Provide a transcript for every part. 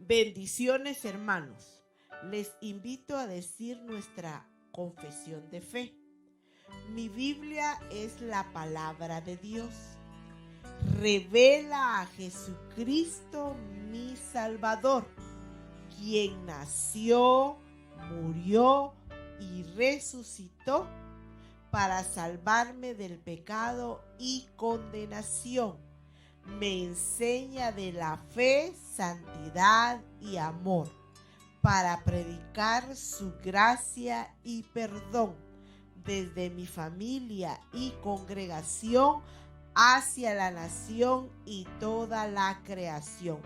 Bendiciones, hermanos. Les invito a decir nuestra confesión de fe. Mi Biblia es la palabra de Dios. Revela a Jesucristo, mi Salvador, quien nació, murió y resucitó para salvarme del pecado y condenación. Me enseña de la fe, santidad y amor para predicar su gracia y perdón desde mi familia y congregación hacia la nación y toda la creación.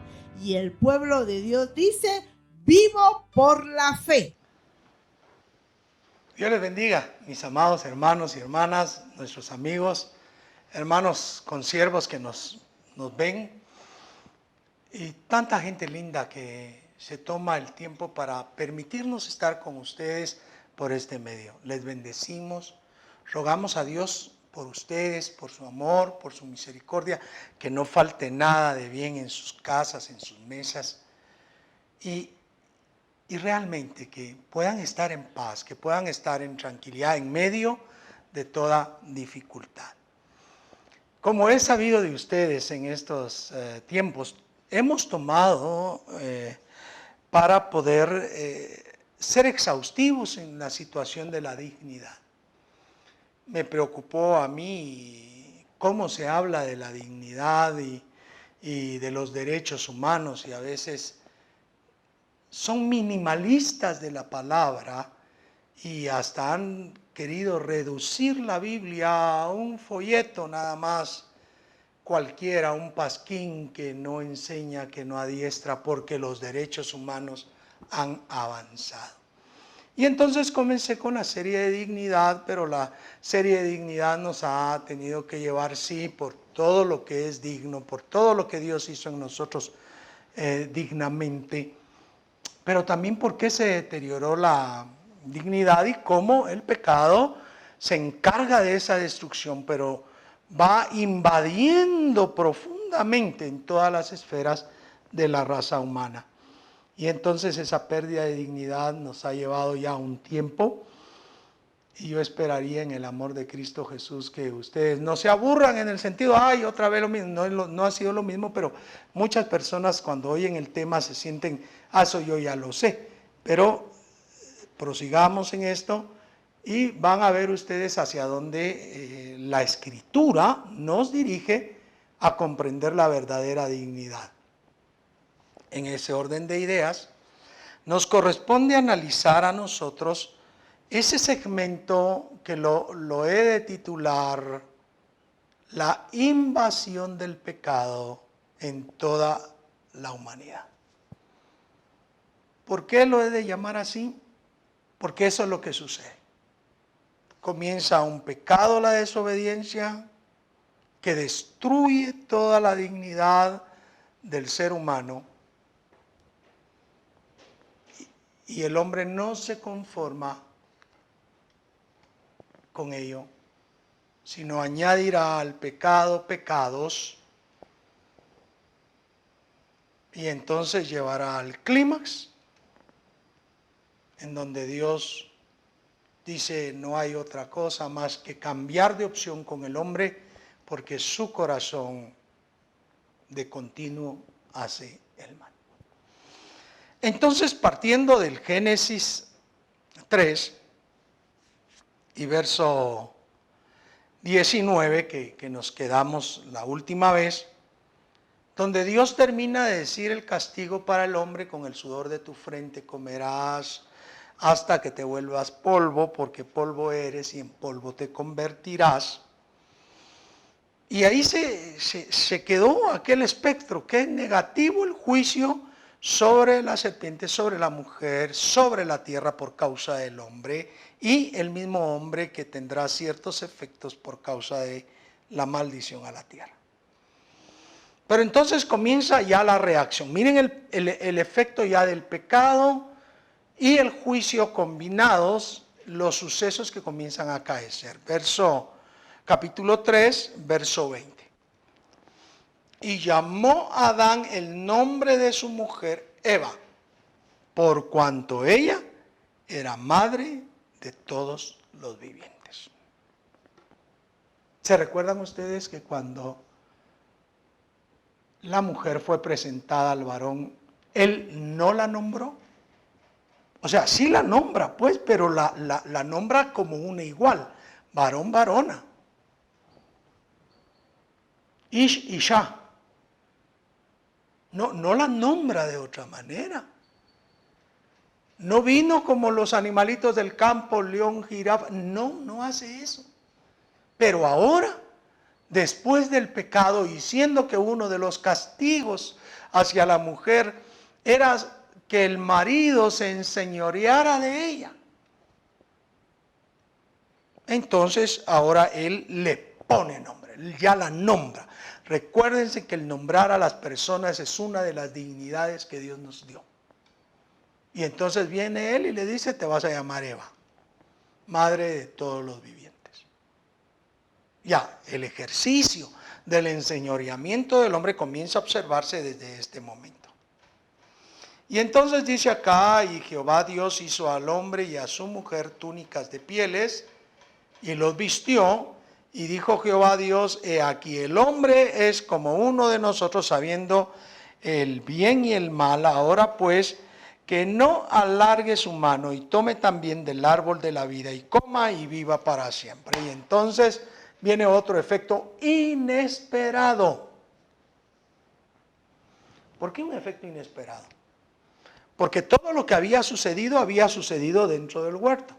Y el pueblo de Dios dice: vivo por la fe. Dios les bendiga, mis amados hermanos y hermanas, nuestros amigos, hermanos consiervos que nos ven, y tanta gente linda que se toma el tiempo para permitirnos estar con ustedes por este medio. Les bendecimos, rogamos a Dios por ustedes, por su amor, por su misericordia, que no falte nada de bien en sus casas, en sus mesas, y realmente que puedan estar en paz, que puedan estar en tranquilidad en medio de toda dificultad. Como he sabido de ustedes en estos tiempos, hemos tomado para poder ser exhaustivos en la situación de la dignidad. Me preocupó a mí cómo se habla de la dignidad y de los derechos humanos, y a veces son minimalistas de la palabra y hasta han querido reducir la Biblia a un folleto nada más cualquiera, un pasquín que no enseña, que no adiestra, porque los derechos humanos han avanzado. Y entonces comencé con la serie de dignidad, pero la serie de dignidad nos ha tenido que llevar, sí, por todo lo que es digno, por todo lo que Dios hizo en nosotros dignamente, pero también por qué se deterioró la dignidad y cómo el pecado se encarga de esa destrucción, pero va invadiendo profundamente en todas las esferas de la raza humana. Y entonces esa pérdida de dignidad nos ha llevado ya un tiempo, y yo esperaría en el amor de Cristo Jesús que ustedes no se aburran en el sentido, ay, otra vez lo mismo. No ha sido lo mismo, pero muchas personas cuando oyen el tema se sienten, eso yo ya lo sé. Pero prosigamos en esto y van a ver ustedes hacia dónde la Escritura nos dirige a comprender la verdadera dignidad. En ese orden de ideas, nos corresponde analizar a nosotros ese segmento que lo he de titular La invasión del pecado en toda la humanidad. ¿Por qué lo he de llamar así? Porque eso es lo que sucede. Comienza un pecado, la desobediencia, que destruye toda la dignidad del ser humano, y el hombre no se conforma con ello, sino añadirá al pecado pecados, y entonces llevará al clímax, en donde Dios dice no hay otra cosa más que cambiar de opción con el hombre, porque su corazón de continuo hace el mal. Entonces, partiendo del Génesis 3 y verso 19, que nos quedamos la última vez, donde Dios termina de decir el castigo para el hombre: con el sudor de tu frente comerás hasta que te vuelvas polvo, porque polvo eres y en polvo te convertirás. Y ahí se quedó aquel espectro que es negativo, el juicio sobre la serpiente, sobre la mujer, sobre la tierra por causa del hombre, y el mismo hombre que tendrá ciertos efectos por causa de la maldición a la tierra. Pero entonces comienza ya la reacción. Miren el efecto ya del pecado y el juicio combinados, los sucesos que comienzan a acaecer. Capítulo 3, verso 20. Y llamó a Adán el nombre de su mujer Eva, por cuanto ella era madre de todos los vivientes. ¿Se recuerdan ustedes que cuando la mujer fue presentada al varón, él no la nombró? O sea, sí la nombra, pues, pero la nombra como una igual, varón, varona. Ish, isha. No la nombra de otra manera. No vino como los animalitos del campo, león, jirafa. No hace eso. Pero ahora, después del pecado, y siendo que uno de los castigos hacia la mujer era que el marido se enseñoreara de ella, entonces ahora él le pone nombre, ya la nombra. Recuérdense que el nombrar a las personas es una de las dignidades que Dios nos dio. Y entonces viene él y le dice, te vas a llamar Eva, madre de todos los vivientes. Ya, el ejercicio del enseñoreamiento del hombre comienza a observarse desde este momento. Y entonces dice acá, y Jehová Dios hizo al hombre y a su mujer túnicas de pieles, y los vistió, y dijo Jehová Dios, he aquí el hombre es como uno de nosotros, sabiendo el bien y el mal. Ahora pues, que no alargue su mano y tome también del árbol de la vida y coma y viva para siempre. Y entonces viene otro efecto inesperado. ¿Por qué un efecto inesperado? Porque todo lo que había sucedido dentro del huerto.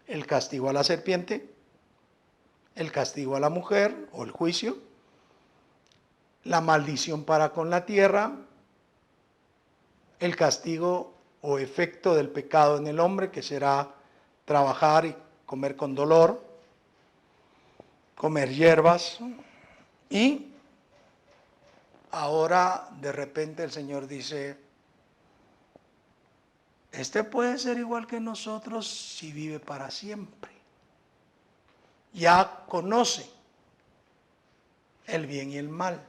El castigo a la serpiente, el castigo a la mujer o el juicio, la maldición para con la tierra, el castigo o efecto del pecado en el hombre, que será trabajar y comer con dolor, comer hierbas, y ahora de repente el Señor dice, este puede ser igual que nosotros si vive para siempre. Ya conoce el bien y el mal.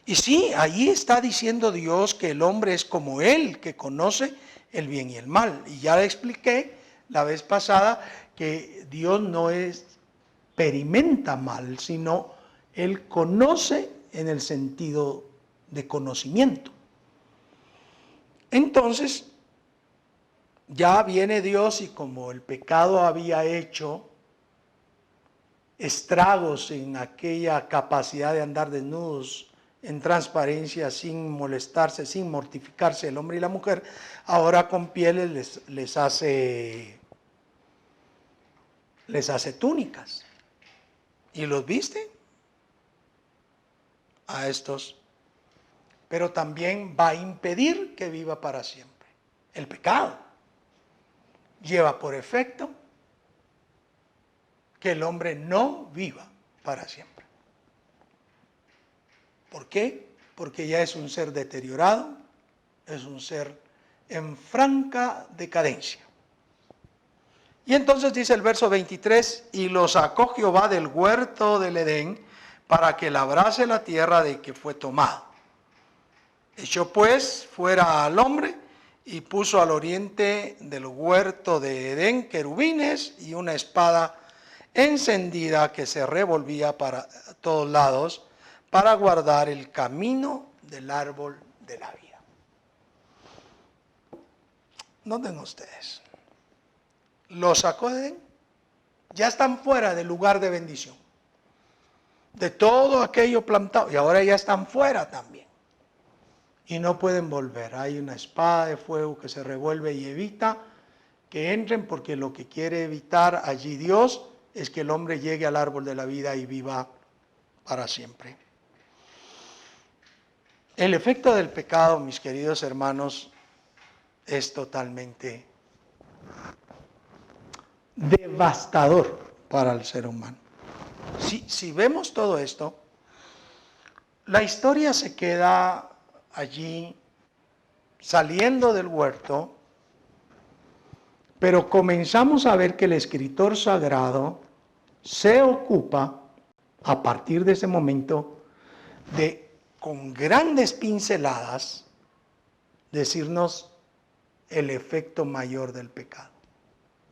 Y sí, ahí está diciendo Dios que el hombre es como Él, que conoce el bien y el mal. Y ya le expliqué la vez pasada que Dios no experimenta mal, sino Él conoce en el sentido de conocimiento. Entonces, ya viene Dios y como el pecado había hecho estragos en aquella capacidad de andar desnudos en transparencia, sin molestarse, sin mortificarse el hombre y la mujer, ahora con pieles les hace túnicas y los viste a estos, pero también va a impedir que viva para siempre. El pecado lleva por efecto que el hombre no viva para siempre. ¿Por qué? Porque ya es un ser deteriorado, es un ser en franca decadencia. Y entonces dice el verso 23, y lo sacó Jehová del huerto del Edén para que labrase la tierra de que fue tomado. Echó pues fuera al hombre y puso al oriente del huerto de Edén querubines y una espada encendida que se revolvía para todos lados para guardar el camino del árbol de la vida. Noten ustedes, los sacó de Edén, ya están fuera del lugar de bendición, de todo aquello plantado, y ahora ya están fuera también. Y no pueden volver. Hay una espada de fuego que se revuelve y evita que entren, porque lo que quiere evitar allí Dios es que el hombre llegue al árbol de la vida y viva para siempre. El efecto del pecado, mis queridos hermanos, es totalmente devastador para el ser humano. Si vemos todo esto, la historia se queda allí saliendo del huerto, pero comenzamos a ver que el escritor sagrado se ocupa, a partir de ese momento, de con grandes pinceladas, decirnos el efecto mayor del pecado.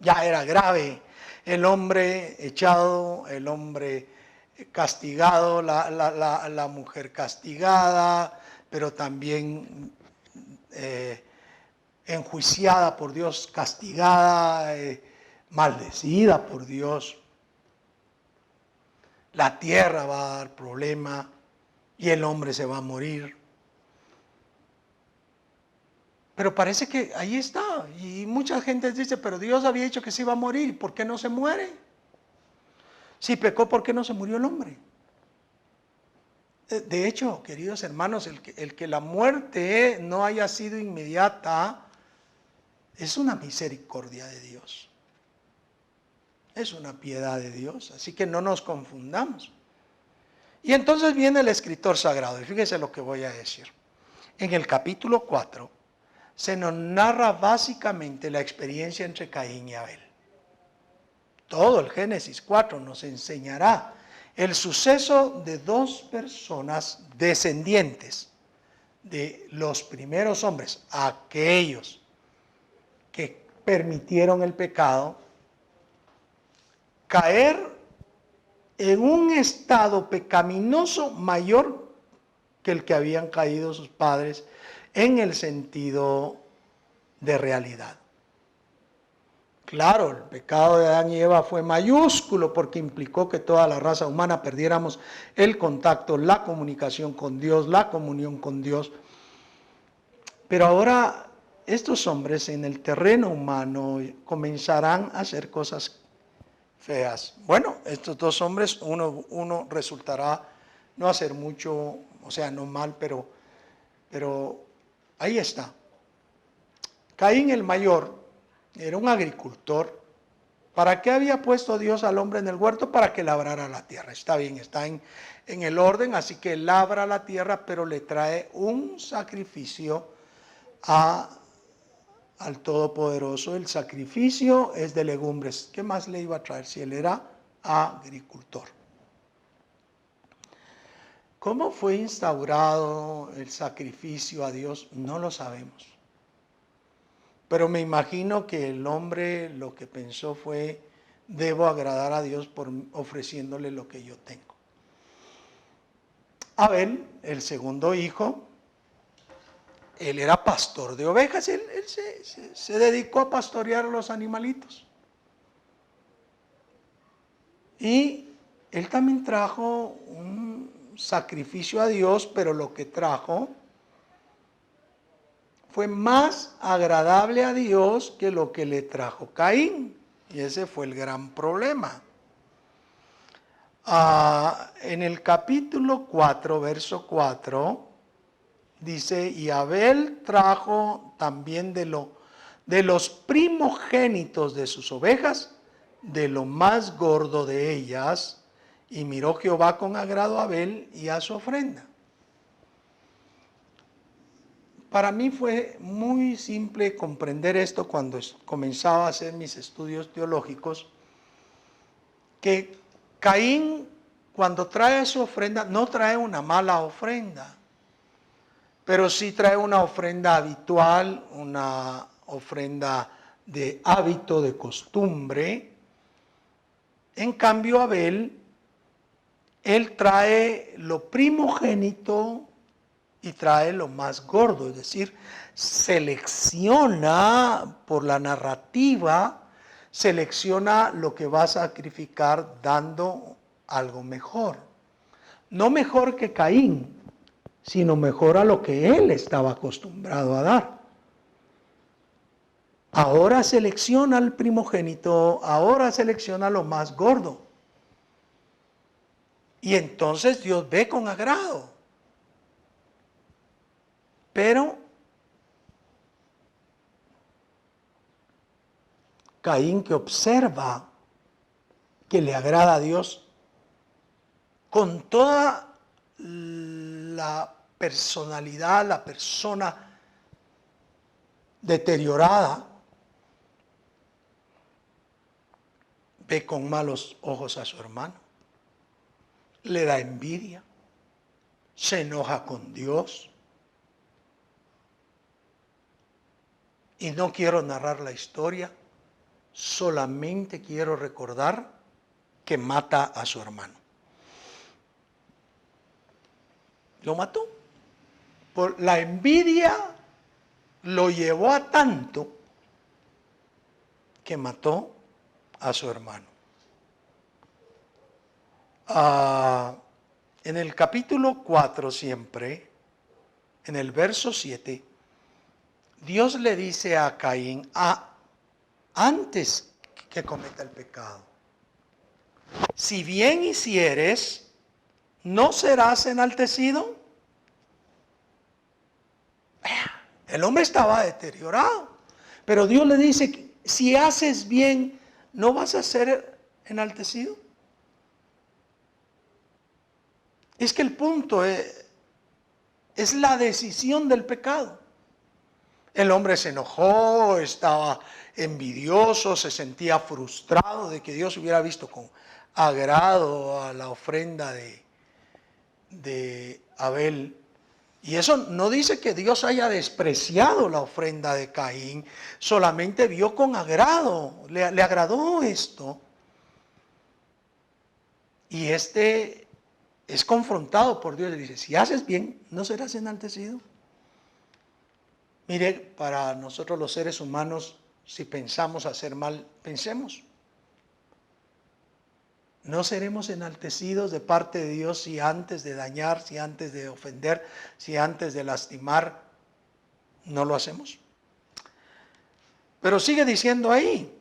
Ya era grave, el hombre echado, el hombre castigado, la mujer castigada, pero también enjuiciada por Dios, castigada, maldecida por Dios. La tierra va a dar problema y el hombre se va a morir. Pero parece que ahí está. Y mucha gente dice, pero Dios había dicho que se iba a morir. ¿Por qué no se muere? Si pecó, ¿por qué no se murió el hombre? De hecho, queridos hermanos, el que la muerte no haya sido inmediata es una misericordia de Dios. Es una piedad de Dios. Así que no nos confundamos. Y entonces viene el escritor sagrado. Y fíjese lo que voy a decir. En el capítulo 4 se nos narra básicamente la experiencia entre Caín y Abel. Todo el Génesis 4 nos enseñará el suceso de dos personas descendientes de los primeros hombres, aquellos que permitieron el pecado, caer en un estado pecaminoso mayor que el que habían caído sus padres en el sentido de realidad. Claro, el pecado de Adán y Eva fue mayúsculo porque implicó que toda la raza humana perdiéramos el contacto, la comunicación con Dios, la comunión con Dios. Pero ahora estos hombres en el terreno humano comenzarán a hacer cosas feas. Bueno, estos dos hombres, uno resultará no hacer mucho, o sea, no mal, pero ahí está. Caín el mayor era un agricultor. ¿Para qué había puesto Dios al hombre en el huerto? Para que labrara la tierra. Está bien, está en el orden, así que labra la tierra, pero le trae un sacrificio al Todopoderoso. El sacrificio es de legumbres. ¿Qué más le iba a traer si él era agricultor? ¿Cómo fue instaurado el sacrificio a Dios? No lo sabemos. Pero me imagino que el hombre lo que pensó fue, debo agradar a Dios por ofreciéndole lo que yo tengo. Abel, el segundo hijo, él era pastor de ovejas, él se dedicó a pastorear los animalitos. Y él también trajo un sacrificio a Dios, pero lo que trajo fue más agradable a Dios que lo que le trajo Caín. Y ese fue el gran problema. En el capítulo 4, verso 4, dice, y Abel trajo también de los primogénitos de sus ovejas, de lo más gordo de ellas, y miró Jehová con agrado a Abel y a su ofrenda. Para mí fue muy simple comprender esto cuando comenzaba a hacer mis estudios teológicos, que Caín, cuando trae su ofrenda, no trae una mala ofrenda, pero sí trae una ofrenda habitual, una ofrenda de hábito, de costumbre. En cambio, Abel, él trae lo primogénito y trae lo más gordo, es decir, selecciona por la narrativa, selecciona lo que va a sacrificar dando algo mejor. No mejor que Caín, sino mejor a lo que él estaba acostumbrado a dar. Ahora selecciona al primogénito, ahora selecciona lo más gordo. Y entonces Dios ve con agrado. Pero Caín, que observa que le agrada a Dios, con toda la personalidad, la persona deteriorada, ve con malos ojos a su hermano, le da envidia, se enoja con Dios. Y no quiero narrar la historia, solamente quiero recordar que mata a su hermano. Lo mató. Por la envidia lo llevó a tanto que mató a su hermano. En el capítulo 4 siempre, en el verso 7, Dios le dice a Caín, antes que cometa el pecado, si bien hicieres, ¿no serás enaltecido? El hombre estaba deteriorado, pero Dios le dice, si haces bien, ¿no vas a ser enaltecido? Es que el punto es la decisión del pecado. El hombre se enojó, estaba envidioso, se sentía frustrado de que Dios hubiera visto con agrado a la ofrenda de Abel. Y eso no dice que Dios haya despreciado la ofrenda de Caín, solamente vio con agrado, le agradó esto. Y este es confrontado por Dios y dice, si haces bien, ¿no serás enaltecido? Mire, para nosotros los seres humanos, si pensamos hacer mal, pensemos. No seremos enaltecidos de parte de Dios si antes de dañar, si antes de ofender, si antes de lastimar, no lo hacemos. Pero sigue diciendo ahí,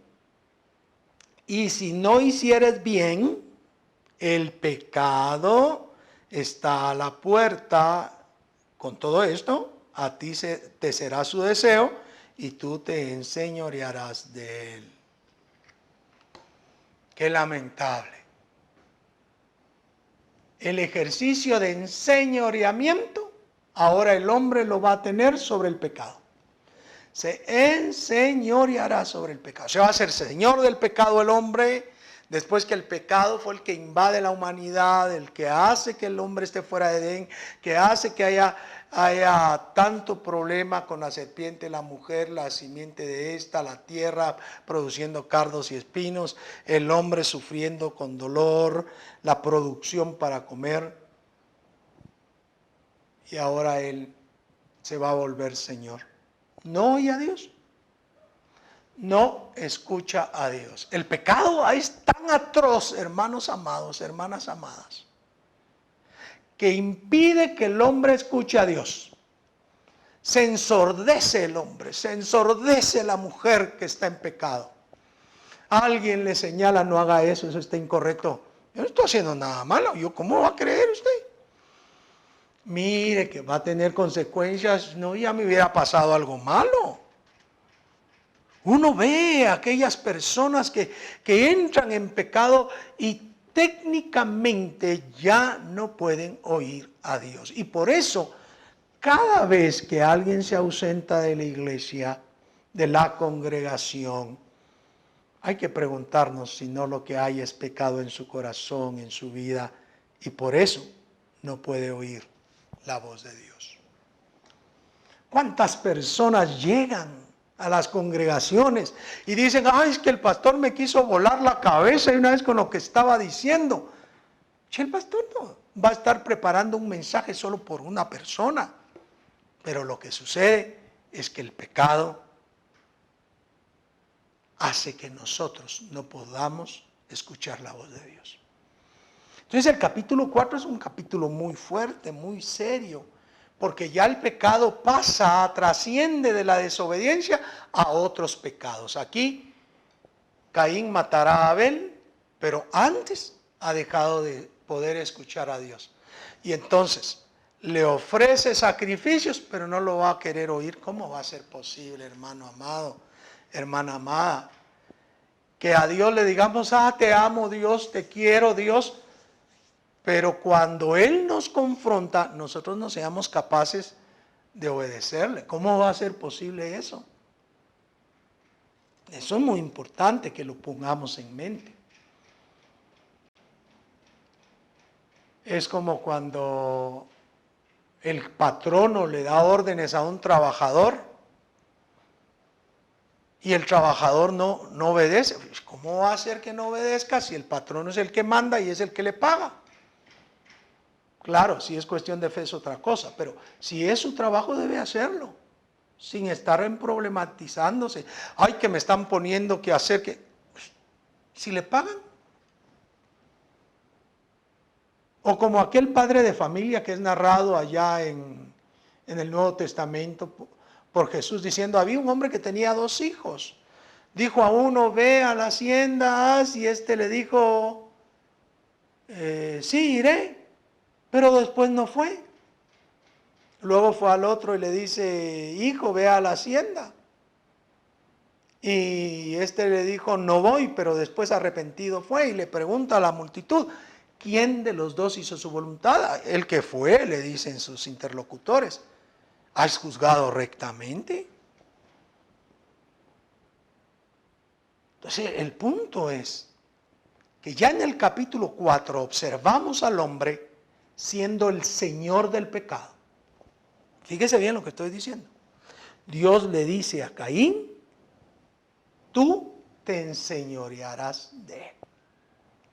y si no hicieres bien, el pecado está a la puerta. Con todo esto, a ti te será su deseo y tú te enseñorearás de él. Qué lamentable. El ejercicio de enseñoreamiento, ahora el hombre lo va a tener sobre el pecado. Se enseñoreará sobre el pecado. Se va a ser señor del pecado el hombre, después que el pecado fue el que invade la humanidad, el que hace que el hombre esté fuera de Edén, que hace que haya tanto problema con la serpiente, la mujer, la simiente de esta, la tierra produciendo cardos y espinos, el hombre sufriendo con dolor, la producción para comer. Y ahora él se va a volver Señor. No oye a Dios. No escucha a Dios. El pecado es tan atroz, hermanos amados, hermanas amadas, que impide que el hombre escuche a Dios. Se ensordece el hombre, se ensordece la mujer que está en pecado. Alguien le señala, no haga eso, eso está incorrecto. Yo no estoy haciendo nada malo, ¿cómo va a creer usted? Mire que va a tener consecuencias, no, ya me hubiera pasado algo malo. Uno ve a aquellas personas que entran en pecado y técnicamente ya no pueden oír a Dios. Y por eso, cada vez que alguien se ausenta de la iglesia, de la congregación, hay que preguntarnos si no lo que hay es pecado en su corazón, en su vida, y por eso no puede oír la voz de Dios. ¿Cuántas personas llegan a las congregaciones y dicen, ay, es que el pastor me quiso volar la cabeza y una vez con lo que estaba diciendo? El pastor no va a estar preparando un mensaje solo por una persona, pero lo que sucede es que el pecado hace que nosotros no podamos escuchar la voz de Dios. Entonces el capítulo 4 es un capítulo muy fuerte, muy serio, porque ya el pecado trasciende de la desobediencia a otros pecados. Aquí Caín matará a Abel, pero antes ha dejado de poder escuchar a Dios. Y entonces le ofrece sacrificios, pero no lo va a querer oír. ¿Cómo va a ser posible, hermano amado, hermana amada, que a Dios le digamos, te amo Dios, te quiero Dios, pero cuando Él nos confronta, nosotros no seamos capaces de obedecerle? ¿Cómo va a ser posible eso? Eso es muy importante que lo pongamos en mente. Es como cuando el patrono le da órdenes a un trabajador y el trabajador no obedece. ¿Cómo va a ser que no obedezca si el patrono es el que manda y es el que le paga? Claro, si es cuestión de fe es otra cosa, pero si es su trabajo debe hacerlo, sin estar problematizándose. Ay, que me están poniendo que hacer, que si le pagan. O como aquel padre de familia que es narrado allá en el Nuevo Testamento por Jesús, diciendo, había un hombre que tenía 2 hijos. Dijo a uno, ve a la hacienda, haz, y este le dijo, sí, iré, pero después no fue. Luego fue al otro y le dice, hijo, ve a la hacienda. Y este le dijo, no voy, pero después arrepentido fue, y le pregunta a la multitud, ¿quién de los 2 hizo su voluntad? El que fue, le dicen sus interlocutores. ¿Has juzgado rectamente? Entonces, el punto es que ya en el capítulo 4 observamos al hombre siendo el señor del pecado. Fíjese bien lo que estoy diciendo. Dios le dice a Caín, tú te enseñorearás de él.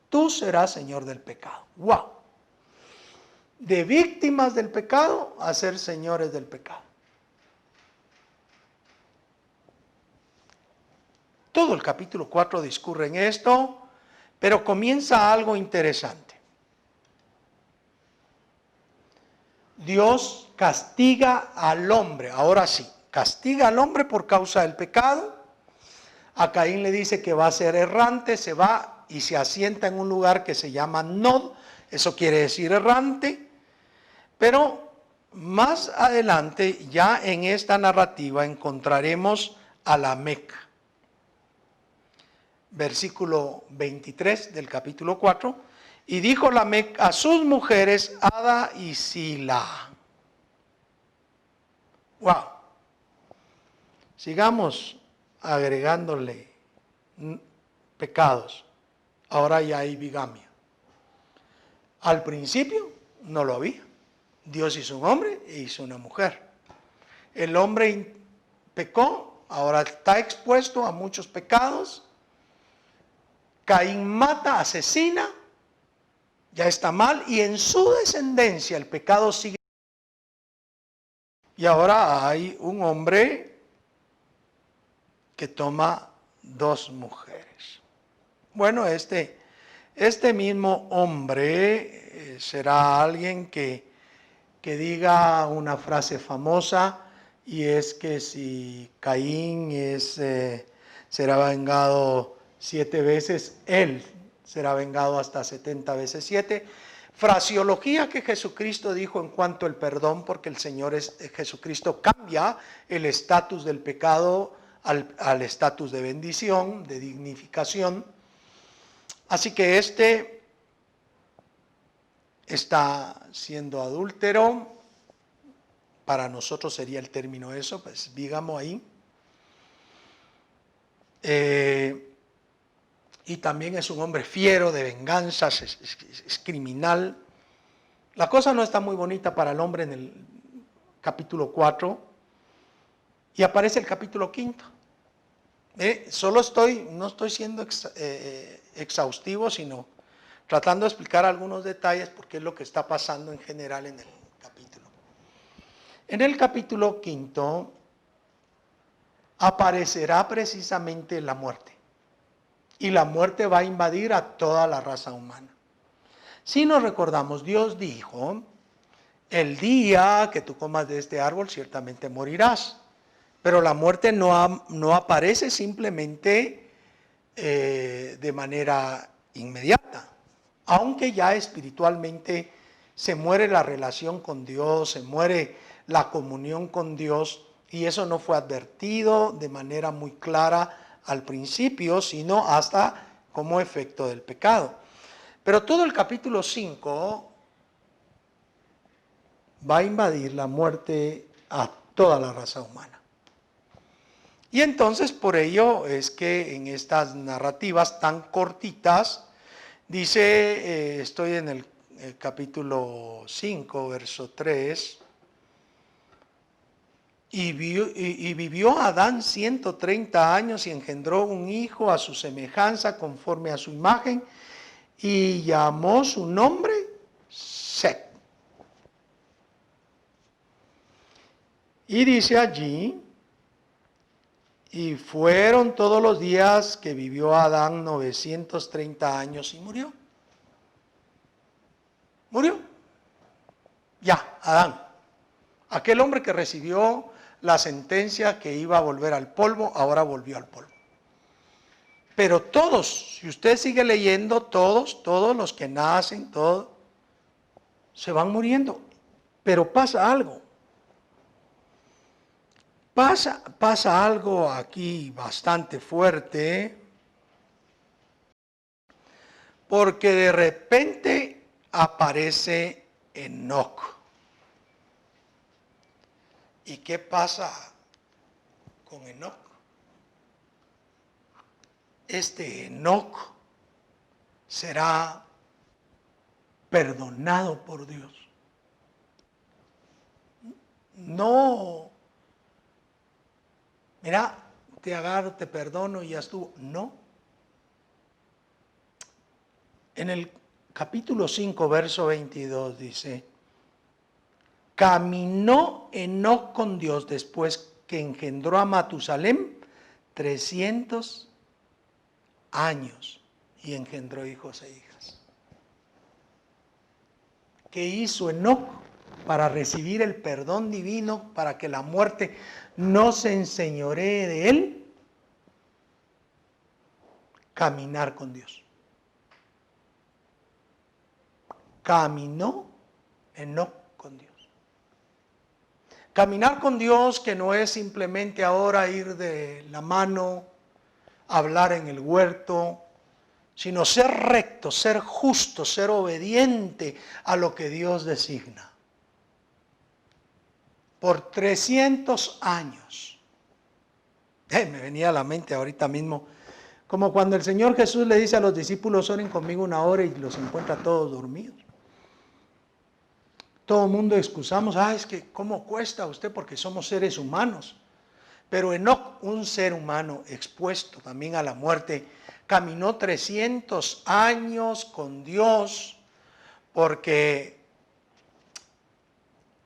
Tú serás señor del pecado. ¡Wow! De víctimas del pecado a ser señores del pecado. Todo el capítulo 4 discurre en esto, pero comienza algo interesante. Dios castiga al hombre, ahora sí, castiga al hombre por causa del pecado. A Caín le dice que va a ser errante, se va y se asienta en un lugar que se llama Nod, eso quiere decir errante, pero más adelante, ya en esta narrativa, encontraremos a Lamec. Versículo 23 del capítulo 4, y dijo Lamec a sus mujeres, Ada y Sila. Wow. Sigamos agregándole pecados. Ahora ya hay bigamia. Al principio no lo había. Dios hizo un hombre e hizo una mujer. El hombre pecó, ahora está expuesto a muchos pecados. Caín mata, asesina, ya está mal, y en su descendencia el pecado sigue. Y ahora hay un hombre que toma 2 mujeres. Bueno, este mismo hombre será alguien que diga una frase famosa, y es que si Caín será vengado 7 veces, él será vengado hasta 70 veces 7. Fraseología que Jesucristo dijo en cuanto al perdón, porque el Señor Jesucristo cambia el estatus del pecado al estatus de bendición, de dignificación. Así que este está siendo adúltero, para nosotros sería el término eso, pues digamos ahí. Y también es un hombre fiero, de venganzas, es criminal. La cosa no está muy bonita para el hombre en el capítulo 4, y aparece el capítulo 5. No estoy siendo exhaustivo, sino tratando de explicar algunos detalles porque es lo que está pasando en general en el capítulo. En el capítulo 5 aparecerá precisamente la muerte. Y la muerte va a invadir a toda la raza humana. Si nos recordamos, Dios dijo, el día que tú comas de este árbol ciertamente morirás. Pero la muerte no aparece simplemente de manera inmediata. Aunque ya espiritualmente se muere la relación con Dios, se muere la comunión con Dios, y eso no fue advertido de manera muy clara al principio, sino hasta como efecto del pecado. Pero todo el capítulo 5 va a invadir la muerte a toda la raza humana. Y entonces por ello es que en estas narrativas tan cortitas, dice, estoy en el capítulo 5, verso 3, Y vivió Adán 130 años y engendró un hijo a su semejanza, conforme a su imagen, y llamó su nombre Set. Y dice allí, y fueron todos los días que vivió Adán 930 años y murió. Murió. Ya, Adán. Aquel hombre que recibió la sentencia que iba a volver al polvo, ahora volvió al polvo. Pero todos, si usted sigue leyendo, todos los que nacen, todos, se van muriendo. Pero pasa algo. Pasa algo aquí bastante fuerte, porque de repente aparece Enoc. ¿Y qué pasa con Enoc? Este Enoc será perdonado por Dios. No, mira, te agarro, te perdono y ya estuvo. No. En el capítulo 5, verso 22 dice, caminó Enoc con Dios después que engendró a Matusalem 300 años y engendró hijos e hijas. ¿Qué hizo Enoc para recibir el perdón divino, para que la muerte no se enseñoree de él? Caminar con Dios. Caminó Enoc con Dios. Caminar con Dios, que no es simplemente ahora ir de la mano, hablar en el huerto, sino ser recto, ser justo, ser obediente a lo que Dios designa. Por 300 años. Me venía a la mente ahorita mismo, como cuando el Señor Jesús le dice a los discípulos, oren conmigo una hora y los encuentra todos dormidos. Todo el mundo excusamos, es que ¿cómo cuesta a usted? Porque somos seres humanos. Pero Enoc, un ser humano expuesto también a la muerte, caminó 300 años con Dios porque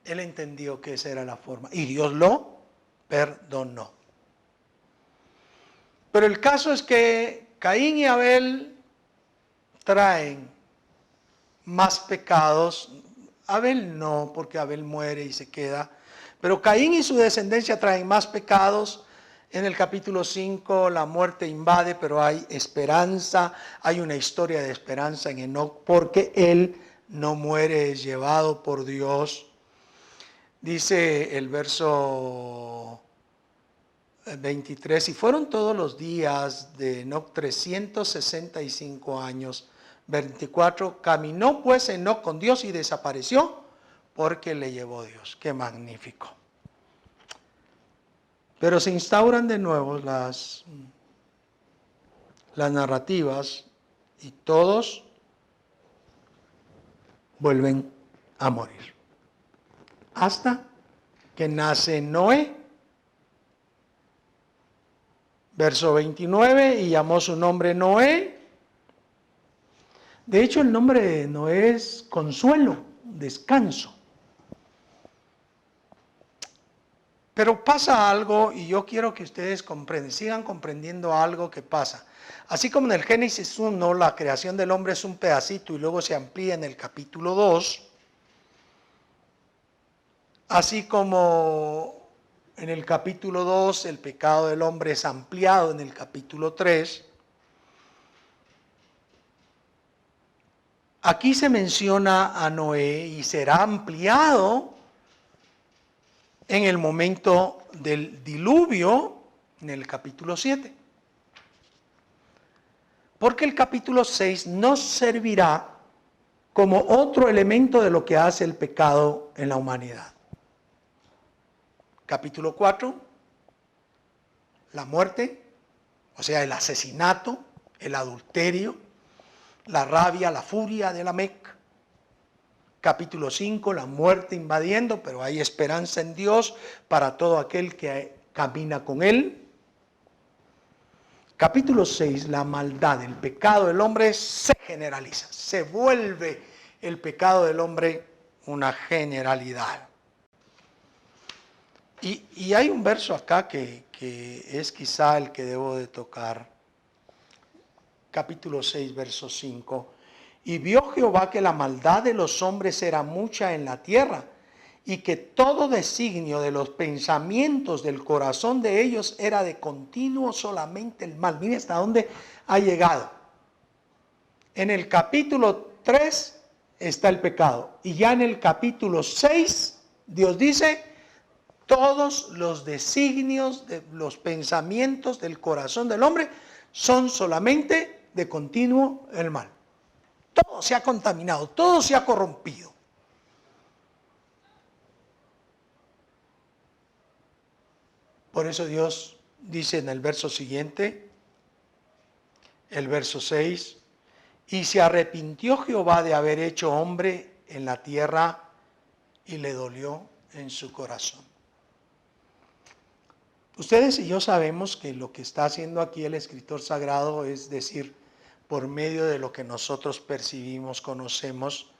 él entendió que esa era la forma y Dios lo perdonó. Pero el caso es que Caín y Abel traen más pecados. Abel no, porque Abel muere y se queda. Pero Caín y su descendencia traen más pecados. En el capítulo 5 la muerte invade, pero hay esperanza. Hay una historia de esperanza en Enoc porque él no muere, es llevado por Dios. Dice el verso 23, y fueron todos los días de Enoc 365 años. 24, caminó pues Enoc con Dios y desapareció porque le llevó Dios. Qué magnífico. Pero se instauran de nuevo las narrativas y todos vuelven a morir. Hasta que nace Noé. Verso 29, y llamó su nombre Noé. De hecho, el nombre de Noé es consuelo, descanso. Pero pasa algo, y yo quiero que ustedes sigan comprendiendo algo que pasa. Así como en el Génesis 1, la creación del hombre es un pedacito y luego se amplía en el capítulo 2, así como en el capítulo 2 el pecado del hombre es ampliado en el capítulo 3, aquí se menciona a Noé y será ampliado en el momento del diluvio en el capítulo 7. Porque el capítulo 6 nos servirá como otro elemento de lo que hace el pecado en la humanidad. Capítulo 4, la muerte, o sea, el asesinato, el adulterio, la rabia, la furia de Lamec. Capítulo 5, la muerte invadiendo, pero hay esperanza en Dios para todo aquel que camina con Él. Capítulo 6, la maldad, el pecado del hombre se generaliza, se vuelve el pecado del hombre una generalidad. Y hay un verso acá que es quizá el que debo de tocar. Capítulo 6, verso 5. Y vio Jehová que la maldad de los hombres era mucha en la tierra, y que todo designio de los pensamientos del corazón de ellos era de continuo solamente el mal. Mire hasta dónde ha llegado. En el capítulo 3 está el pecado, y ya en el capítulo 6 Dios dice: todos los designios de los pensamientos del corazón del hombre son solamente de continuo el mal. Todo se ha contaminado, todo se ha corrompido. Por eso Dios dice en el verso siguiente, el verso 6, y se arrepintió Jehová de haber hecho hombre en la tierra y le dolió en su corazón. Ustedes y yo sabemos que lo que está haciendo aquí el escritor sagrado es decir, por medio de lo que nosotros percibimos, conocemos,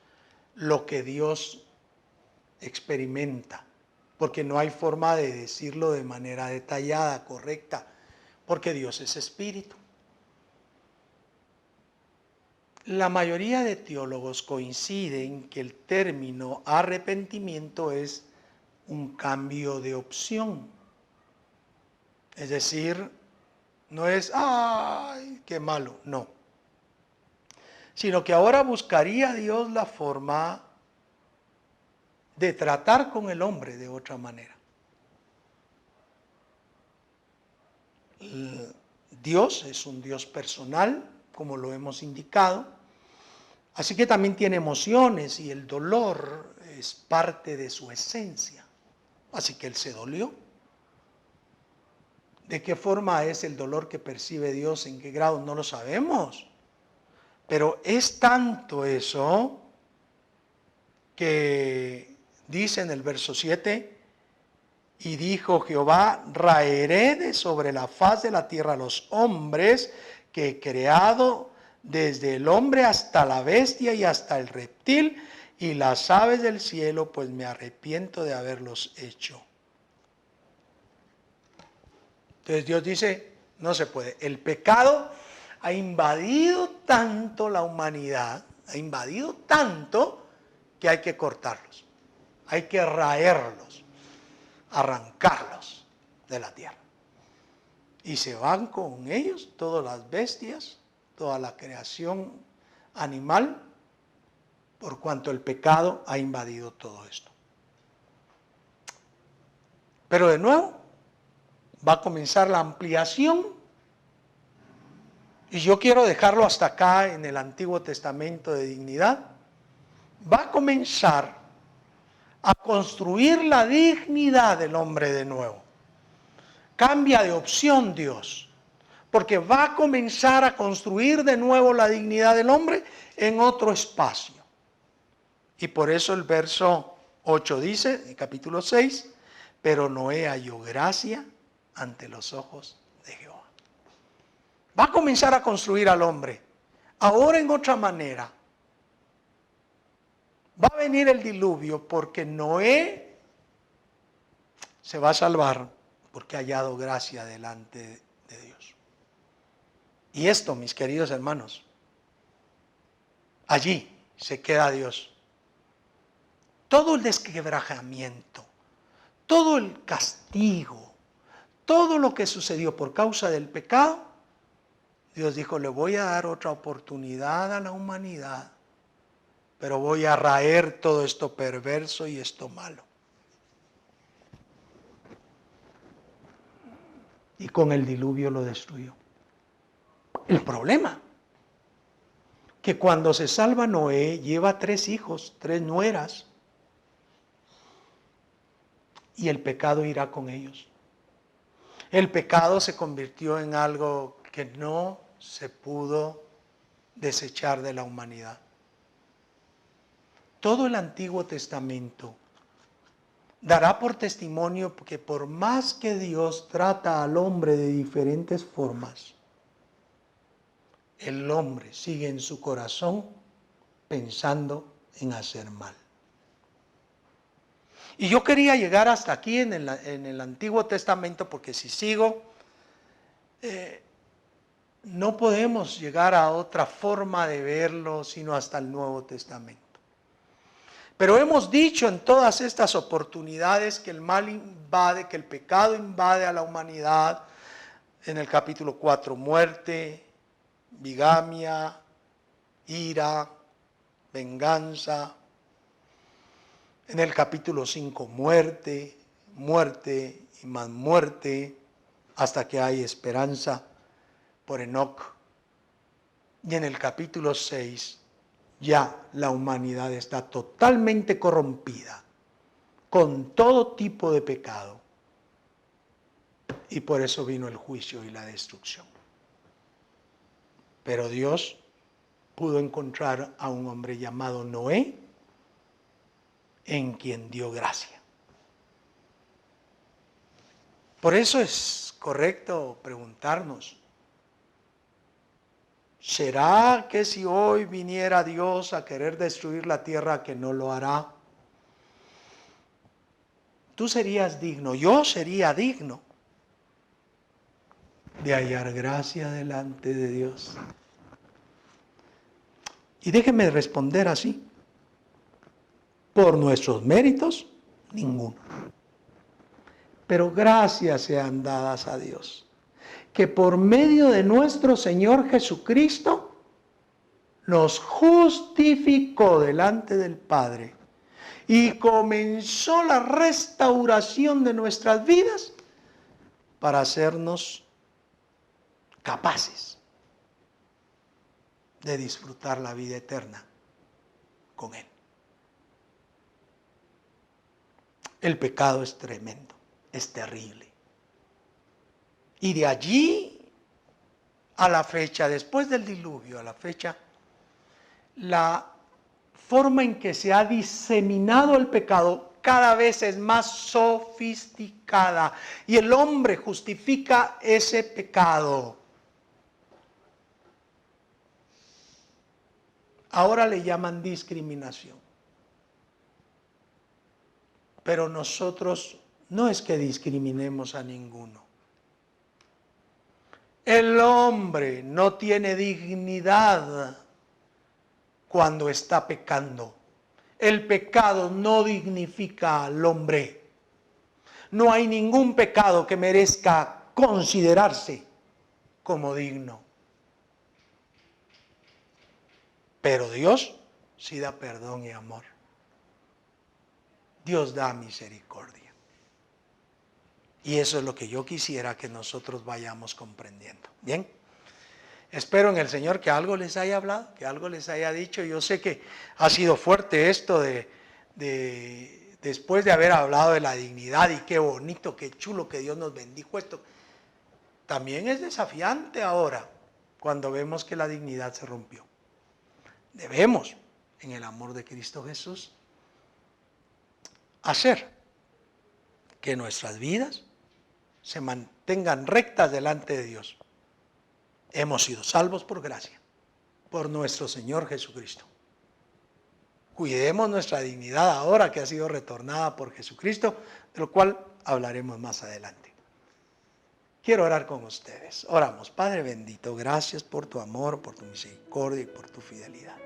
lo que Dios experimenta, porque no hay forma de decirlo de manera detallada, correcta, porque Dios es espíritu. La mayoría de teólogos coinciden que el término arrepentimiento es un cambio de opción. Es decir, no es, ¡ay, qué malo! No. Sino que ahora buscaría Dios la forma de tratar con el hombre de otra manera. Dios es un Dios personal, como lo hemos indicado, así que también tiene emociones y el dolor es parte de su esencia. Así que Él se dolió. ¿De qué forma es el dolor que percibe Dios? ¿En qué grado? No lo sabemos. Pero es tanto eso que dice en el verso 7, y dijo Jehová, raeré de sobre la faz de la tierra los hombres que he creado, desde el hombre hasta la bestia y hasta el reptil, y las aves del cielo, pues me arrepiento de haberlos hecho. Entonces Dios dice, no se puede. El pecado ha invadido tanto la humanidad, ha invadido tanto que hay que cortarlos, hay que raerlos, arrancarlos de la tierra. Y se van con ellos todas las bestias, toda la creación animal, por cuanto el pecado ha invadido todo esto. Pero de nuevo, va a comenzar la ampliación, y yo quiero dejarlo hasta acá en el Antiguo Testamento de dignidad. Va a comenzar a construir la dignidad del hombre de nuevo. Cambia de opción Dios, porque va a comenzar a construir de nuevo la dignidad del hombre en otro espacio. Y por eso el verso 8 dice, en capítulo 6, pero Noé halló gracia ante los ojos de Jehová. Va a comenzar a construir al hombre, ahora en otra manera. Va a venir el diluvio porque Noé se va a salvar porque ha hallado gracia delante de Dios. Y esto, mis queridos hermanos, allí se queda Dios. Todo el desquebrajamiento, todo el castigo, todo lo que sucedió por causa del pecado, Dios dijo, le voy a dar otra oportunidad a la humanidad, pero voy a raer todo esto perverso y esto malo. Y con el diluvio lo destruyó. El problema, que cuando se salva Noé, lleva 3 hijos, 3 nueras, y el pecado irá con ellos. El pecado se convirtió en algo que no se pudo desechar de la humanidad. todo el Antiguo Testamento dará por testimonio que por más que Dios trata al hombre de diferentes formas, el hombre sigue en su corazón pensando en hacer mal. Y yo quería llegar hasta aquí en el Antiguo Testamento, porque si sigo, no podemos llegar a otra forma de verlo sino hasta el Nuevo Testamento. Pero hemos dicho en todas estas oportunidades que el mal invade, que el pecado invade a la humanidad. En el capítulo 4, muerte, bigamia, ira, venganza. En el capítulo 5, muerte, muerte y más muerte, hasta que hay esperanza por Enoc. Y en el capítulo 6, ya la humanidad está totalmente corrompida, con todo tipo de pecado. Y por eso vino el juicio y la destrucción. Pero Dios pudo encontrar a un hombre llamado Noé, en quien dio gracia. Por eso es correcto preguntarnos, ¿será que si hoy viniera Dios a querer destruir la tierra, que no lo hará? Tú serías digno, yo sería digno de hallar gracia delante de Dios. Y déjeme responder así. Por nuestros méritos, ninguno. Pero gracias sean dadas a Dios, que por medio de nuestro Señor Jesucristo nos justificó delante del Padre y comenzó la restauración de nuestras vidas para hacernos capaces de disfrutar la vida eterna con Él. El pecado es tremendo, es terrible. Y de allí a la fecha, después del diluvio, a la fecha, la forma en que se ha diseminado el pecado cada vez es más sofisticada. Y el hombre justifica ese pecado. Ahora le llaman discriminación. Pero nosotros no es que discriminemos a ninguno. El hombre no tiene dignidad cuando está pecando. El pecado no dignifica al hombre. No hay ningún pecado que merezca considerarse como digno. Pero Dios sí da perdón y amor. Dios da misericordia. Y eso es lo que yo quisiera que nosotros vayamos comprendiendo. ¿Bien? Espero en el Señor que algo les haya hablado, que algo les haya dicho. Yo sé que ha sido fuerte esto después de haber hablado de la dignidad, y qué bonito, qué chulo que Dios nos bendijo esto. También es desafiante ahora cuando vemos que la dignidad se rompió. Debemos, en el amor de Cristo Jesús, hacer que nuestras vidas se mantengan rectas delante de Dios. Hemos sido salvos por gracia, por nuestro Señor Jesucristo. Cuidemos nuestra dignidad ahora que ha sido retornada por Jesucristo, de lo cual hablaremos más adelante. Quiero orar con ustedes. Oramos. Padre bendito, gracias por tu amor, por tu misericordia y por tu fidelidad.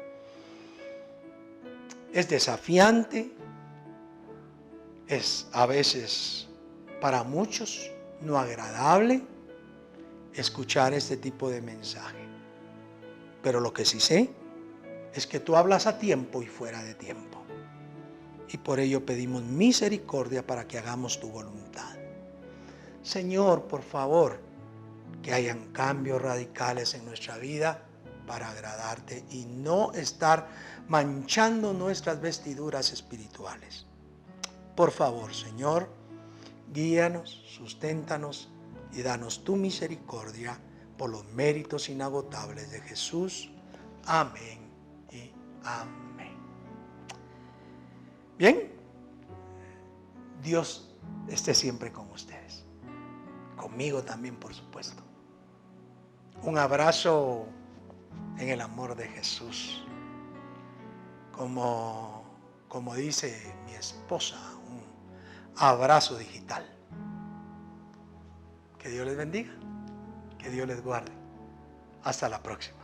Es desafiante, es a veces para muchos no agradable escuchar este tipo de mensaje. Pero lo que sí sé es que tú hablas a tiempo y fuera de tiempo. Y por ello pedimos misericordia para que hagamos tu voluntad. Señor, por favor, que hayan cambios radicales en nuestra vida para agradarte y no estar manchando nuestras vestiduras espirituales. Por favor, Señor, guíanos, susténtanos y danos tu misericordia por los méritos inagotables de Jesús. Amén y amén. Bien, Dios esté siempre con ustedes. Conmigo también, por supuesto. Un abrazo en el amor de Jesús. Como dice mi esposa, un abrazo digital. Que Dios les bendiga, que Dios les guarde. Hasta la próxima.